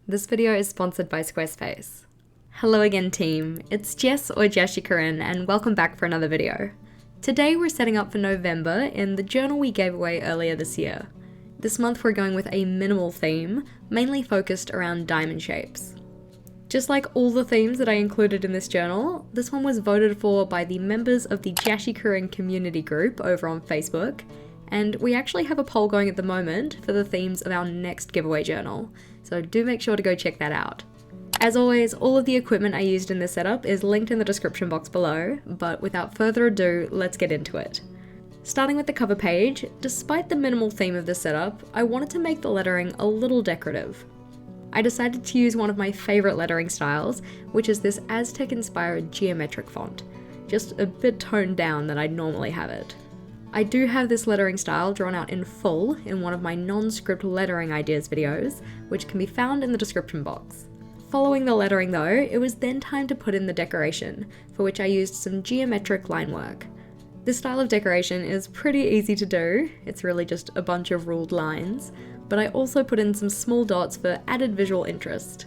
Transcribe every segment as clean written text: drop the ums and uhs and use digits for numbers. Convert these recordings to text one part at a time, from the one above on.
This video is sponsored by Squarespace. Hello again team, it's Jess or JashiiCorrin and welcome back for another video. Today we're setting up for November in the journal we gave away earlier this year. This month we're going with a minimal theme, mainly focused around diamond shapes. Just like all the themes that I included in this journal, this one was voted for by the members of the JashiiCorrin community group over on Facebook, and we actually have a poll going at the moment for the themes of our next giveaway journal, so do make sure to go check that out. As always, all of the equipment I used in this setup is linked in the description box below, but without further ado, let's get into it. Starting with the cover page, despite the minimal theme of this setup, I wanted to make the lettering a little decorative. I decided to use one of my favourite lettering styles, which is this Aztec-inspired geometric font, just a bit toned down than I'd normally have it. I do have this lettering style drawn out in full in one of my non-script lettering ideas videos, which can be found in the description box. Following the lettering though, it was then time to put in the decoration, for which I used some geometric line work. This style of decoration is pretty easy to do, it's really just a bunch of ruled lines, but I also put in some small dots for added visual interest.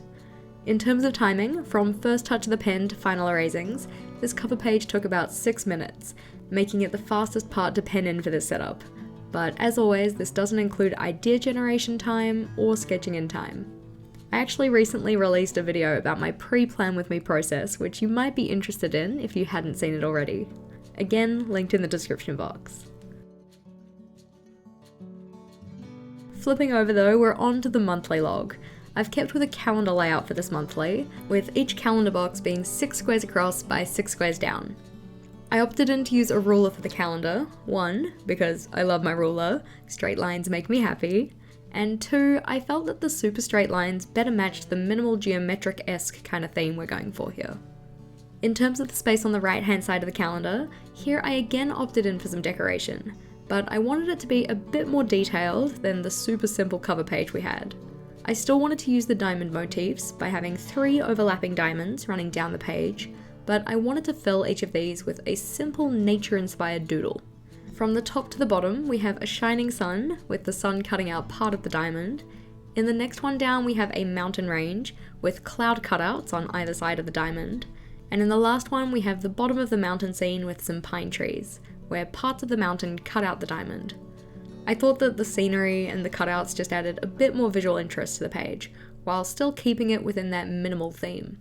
In terms of timing, from first touch of the pen to final erasings, this cover page took about 6 minutes, making it the fastest part to pen in for this setup. But as always, this doesn't include idea generation time or sketching in time. I actually recently released a video about my pre-plan with me process, which you might be interested in if you hadn't seen it already. Again, linked in the description box. Flipping over though, we're on to the monthly log. I've kept with a calendar layout for this monthly, with each calendar box being 6 squares across by 6 squares down. I opted in to use a ruler for the calendar, 1, because I love my ruler, straight lines make me happy, and 2, I felt that the super straight lines better matched the minimal geometric-esque kind of theme we're going for here. In terms of the space on the right hand side of the calendar, here I again opted in for some decoration, but I wanted it to be a bit more detailed than the super simple cover page we had. I still wanted to use the diamond motifs by having 3 overlapping diamonds running down the page, but I wanted to fill each of these with a simple nature-inspired doodle. From the top to the bottom, we have a shining sun, with the sun cutting out part of the diamond. In the next one down, we have a mountain range, with cloud cutouts on either side of the diamond. And in the last one, we have the bottom of the mountain scene with some pine trees, where parts of the mountain cut out the diamond. I thought that the scenery and the cutouts just added a bit more visual interest to the page, while still keeping it within that minimal theme.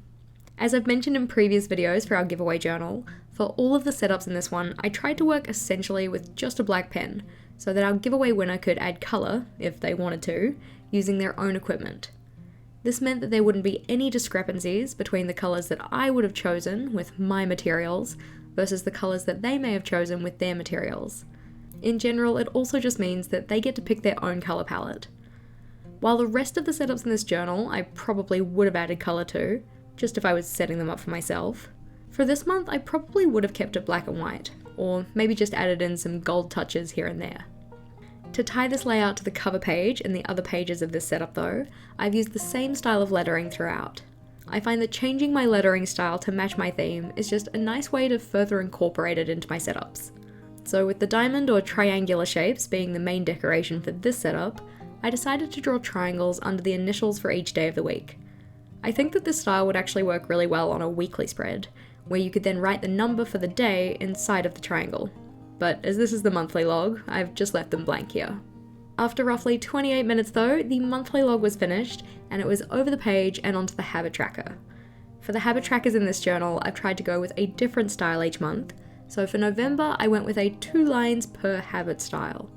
As I've mentioned in previous videos for our giveaway journal, for all of the setups in this one, I tried to work essentially with just a black pen, so that our giveaway winner could add colour, if they wanted to, using their own equipment. This meant that there wouldn't be any discrepancies between the colours that I would have chosen with my materials versus the colours that they may have chosen with their materials. In general, it also just means that they get to pick their own colour palette. While the rest of the setups in this journal I probably would have added colour to, just if I was setting them up for myself. For this month, I probably would have kept it black and white, or maybe just added in some gold touches here and there. To tie this layout to the cover page and the other pages of this setup though, I've used the same style of lettering throughout. I find that changing my lettering style to match my theme is just a nice way to further incorporate it into my setups. So with the diamond or triangular shapes being the main decoration for this setup, I decided to draw triangles under the initials for each day of the week. I think that this style would actually work really well on a weekly spread, where you could then write the number for the day inside of the triangle. But as this is the monthly log, I've just left them blank here. After roughly 28 minutes though, the monthly log was finished, and it was over the page and onto the habit tracker. For the habit trackers in this journal, I've tried to go with a different style each month, so for November I went with a 2 lines per habit style.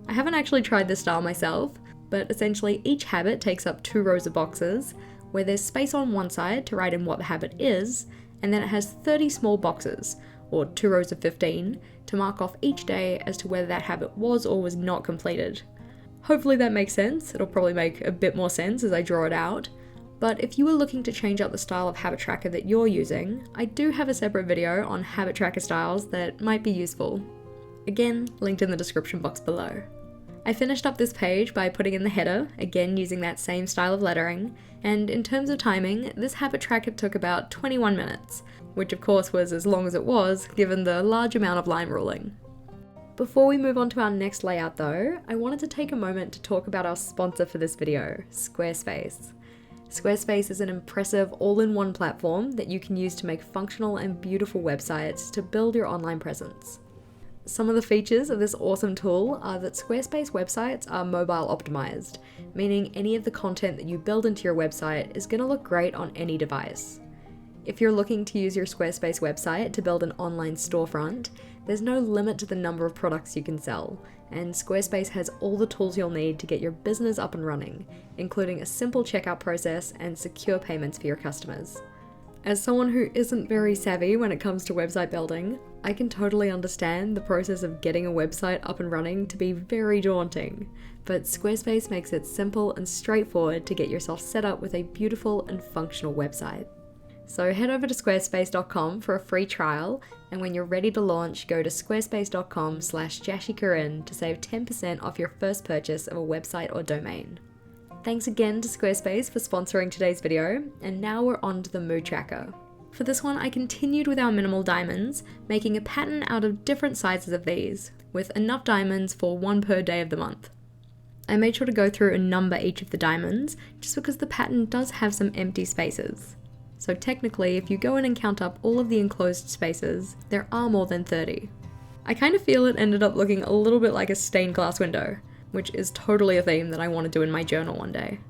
I haven't actually tried this style myself, but essentially each habit takes up 2 rows of boxes, where there's space on one side to write in what the habit is, and then it has 30 small boxes, or 2 rows of 15, to mark off each day as to whether that habit was or was not completed. Hopefully that makes sense, it'll probably make a bit more sense as I draw it out, but if you were looking to change up the style of habit tracker that you're using, I do have a separate video on habit tracker styles that might be useful. Again, linked in the description box below. I finished up this page by putting in the header, again using that same style of lettering, and in terms of timing, this habit tracker took about 21 minutes, which of course was as long as it was given the large amount of line ruling. Before we move on to our next layout though, I wanted to take a moment to talk about our sponsor for this video, Squarespace. Squarespace is an impressive all-in-one platform that you can use to make functional and beautiful websites to build your online presence. Some of the features of this awesome tool are that Squarespace websites are mobile optimized, meaning any of the content that you build into your website is going to look great on any device. If you're looking to use your Squarespace website to build an online storefront, there's no limit to the number of products you can sell, and Squarespace has all the tools you'll need to get your business up and running, including a simple checkout process and secure payments for your customers. As someone who isn't very savvy when it comes to website building, I can totally understand the process of getting a website up and running to be very daunting, but Squarespace makes it simple and straightforward to get yourself set up with a beautiful and functional website. So head over to squarespace.com for a free trial, and when you're ready to launch, go to squarespace.com/JashiiCorrin to save 10% off your first purchase of a website or domain. Thanks again to Squarespace for sponsoring today's video, and now we're on to the mood tracker. For this one, I continued with our minimal diamonds, making a pattern out of different sizes of these, with enough diamonds for one per day of the month. I made sure to go through and number each of the diamonds, just because the pattern does have some empty spaces. So technically, if you go in and count up all of the enclosed spaces, there are more than 30. I kind of feel it ended up looking a little bit like a stained glass window, which is totally a theme that I want to do in my journal one day.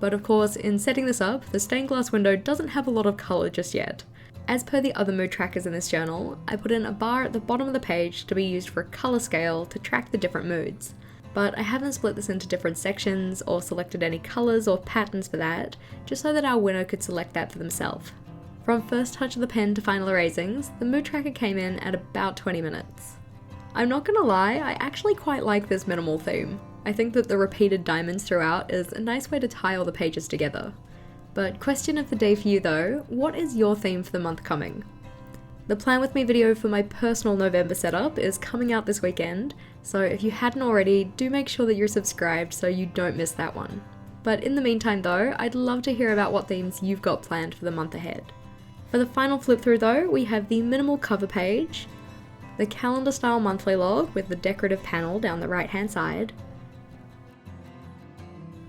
But of course, in setting this up, the stained glass window doesn't have a lot of colour just yet. As per the other mood trackers in this journal, I put in a bar at the bottom of the page to be used for a colour scale to track the different moods. But I haven't split this into different sections or selected any colours or patterns for that, just so that our winner could select that for themselves. From first touch of the pen to final erasings, the mood tracker came in at about 20 minutes. I'm not gonna lie, I actually quite like this minimal theme. I think that the repeated diamonds throughout is a nice way to tie all the pages together. But question of the day for you though, what is your theme for the month coming? The Plan With Me video for my personal November setup is coming out this weekend, so if you hadn't already, do make sure that you're subscribed so you don't miss that one. But in the meantime though, I'd love to hear about what themes you've got planned for the month ahead. For the final flip through though, we have the minimal cover page, the calendar style monthly log with the decorative panel down the right hand side,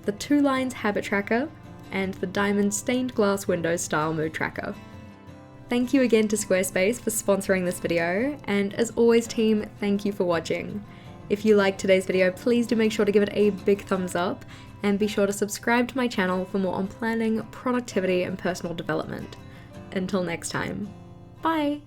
the 2 lines habit tracker, and the diamond stained glass window style mood tracker. Thank you again to Squarespace for sponsoring this video, and as always team, thank you for watching. If you liked today's video, please do make sure to give it a big thumbs up, and be sure to subscribe to my channel for more on planning, productivity, and personal development. Until next time, bye!